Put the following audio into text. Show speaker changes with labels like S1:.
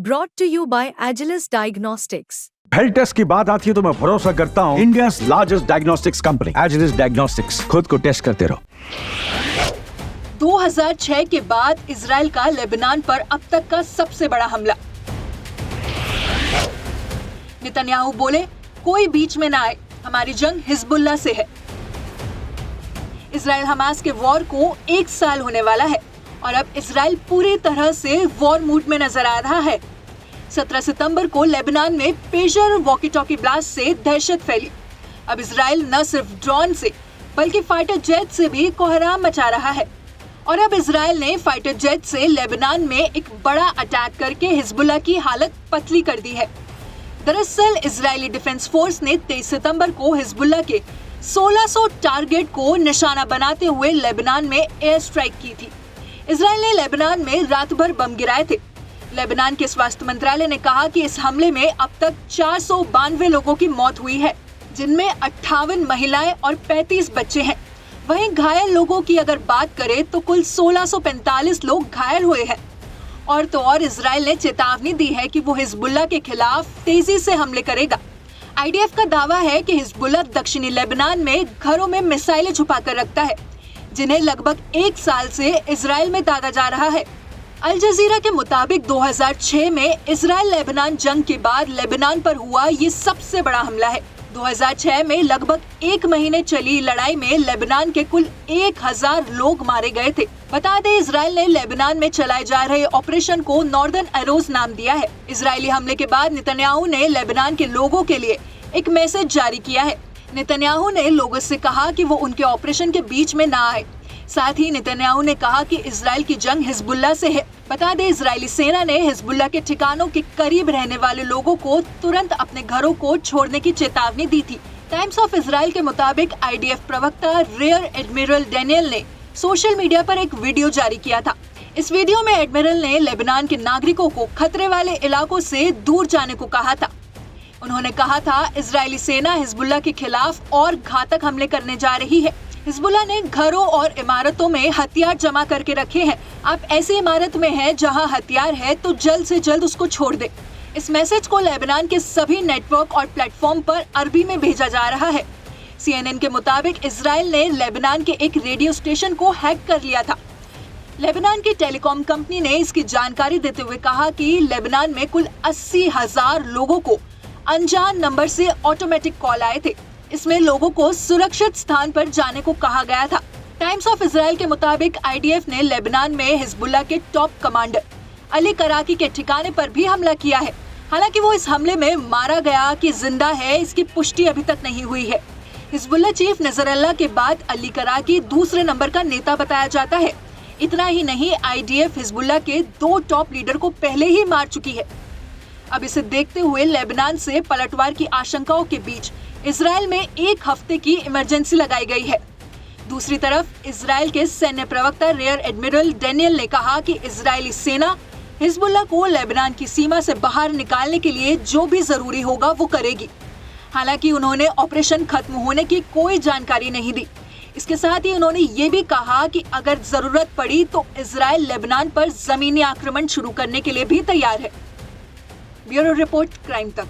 S1: Brought to you by Agilus Diagnostics.
S2: Health test की बात आती है तो मैं भरोसा करता हूँ India's largest diagnostics company Agilus diagnostics. खुद को टेस्ट करते रहो।
S3: 2006 के बाद इजराइल का लेबनान पर अब तक का सबसे बड़ा हमला। नेतन्याहू बोले, कोई बीच में ना आए, हमारी जंग हिजबुल्लाह से है। इजराइल हमास के वॉर को 1 साल होने वाला है और अब इजराइल पूरी तरह से वॉर मूड में नजर आ रहा है। 17 सितंबर को लेबनान में पेजर वॉकी टॉकी ब्लास्ट से दहशत फैली। अब इजराइल न सिर्फ ड्रोन से बल्कि फाइटर जेट से भी कोहराम मचा रहा है और अब इजराइल ने फाइटर जेट से लेबनान में एक बड़ा अटैक करके हिजबुल्लाह की हालत पतली कर दी है। दरअसल इजरायली डिफेंस फोर्स ने 23 सितंबर को हिजबुल्लाह के 1600 टारगेट को निशाना बनाते हुए लेबनान में एयर स्ट्राइक की थी। इजराइल ने लेबनान में रात भर बम गिराए थे। लेबनान के स्वास्थ्य मंत्रालय ने कहा कि इस हमले में अब तक 492 लोगों की मौत हुई है, जिनमें 58 महिलाएं और 35 बच्चे हैं। वहीं घायल लोगों की अगर बात करें तो कुल 1645 लोग घायल हुए हैं। और तो और इजराइल ने चेतावनी दी है कि वो हिजबुल्लाह के खिलाफ तेजी से हमले करेगा। आईडीएफ का दावा है कि हिजबुल्लाह दक्षिणी लेबनान में घरों में मिसाइलें छुपाकर रखता है, जिन्हें लगभग 1 साल से इजराइल में दागा जा रहा है। अल जजीरा के मुताबिक 2006 में इजराइल लेबनान जंग के बाद लेबनान पर हुआ ये सबसे बड़ा हमला है। 2006 में लगभग 1 महीने चली लड़ाई में लेबनान के कुल 1000 लोग मारे गए थे। बता दें, इजराइल ने लेबनान में चलाए जा रहे ऑपरेशन को नॉर्दर्न एरोज नाम दिया है। इजरायली हमले के बाद नेतन्याहू ने लेबनान के लोगों के लिए एक मैसेज जारी किया है। नेतन्याहू ने लोगों से कहा कि वो उनके ऑपरेशन के बीच में ना आए। साथ ही नेतन्याहू ने कहा कि इजराइल की जंग हिजबुल्लाह से है। बता दें, इजरायली सेना ने हिजबुल्लाह के ठिकानों के करीब रहने वाले लोगों को तुरंत अपने घरों को छोड़ने की चेतावनी दी थी। टाइम्स ऑफ इजराइल के मुताबिक आईडीएफ प्रवक्ता रियर एडमिरल डेनियल ने सोशल मीडिया पर एक वीडियो जारी किया था। इस वीडियो में एडमिरल ने लेबनान के नागरिकों को खतरे वाले इलाकों से दूर जाने को कहा था। उन्होंने कहा था, इजरायली सेना हिजबुल्लाह के खिलाफ और घातक हमले करने जा रही है। हिजबुल्लाह ने घरों और इमारतों में हथियार जमा करके रखे हैं। आप ऐसी इमारत में हैं जहां हथियार है तो जल्द से जल्द उसको छोड़ दे। इस मैसेज को लेबनान के सभी नेटवर्क और प्लेटफॉर्म पर अरबी में भेजा जा रहा है। CNN के मुताबिक इजराइल ने लेबनान के एक रेडियो स्टेशन को हैक कर लिया था। लेबनान की टेलीकॉम कंपनी ने इसकी जानकारी देते हुए कहा कि लेबनान में कुल 80,000 लोगों को अनजान नंबर से ऑटोमेटिक कॉल आए थे। इसमें लोगों को सुरक्षित स्थान पर जाने को कहा गया था। टाइम्स ऑफ इजराइल के मुताबिक आईडीएफ ने लेबनान में हिजबुल्लाह के टॉप कमांडर अली कराकी के ठिकाने पर भी हमला किया है। हालांकि वो इस हमले में मारा गया कि जिंदा है, इसकी पुष्टि अभी तक नहीं हुई है। हिजबुल्लाह चीफ नजरल्लाह के बाद अली कराकी दूसरे नंबर का नेता बताया जाता है। इतना ही नहीं, आईडीएफ हिजबुल्लाह के 2 टॉप लीडर को पहले ही मार चुकी है। अब इसे देखते हुए लेबनान से पलटवार की आशंकाओं के बीच इजराइल में 1 हफ्ते की इमरजेंसी लगाई गई है। दूसरी तरफ इजराइल के सैन्य प्रवक्ता रियर एडमिरल डेनियल ने कहा कि इजरायली सेना हिजबुल्लाह को लेबनान की सीमा से बाहर निकालने के लिए जो भी जरूरी होगा वो करेगी। हालांकि उन्होंने ऑपरेशन खत्म होने की कोई जानकारी नहीं दी। इसके साथ ही उन्होंने ये भी कहा कि अगर जरूरत पड़ी तो इजराइल लेबनान पर जमीनी आक्रमण शुरू करने के लिए भी तैयार है। ब्यूरो रिपोर्ट, क्राइम तक।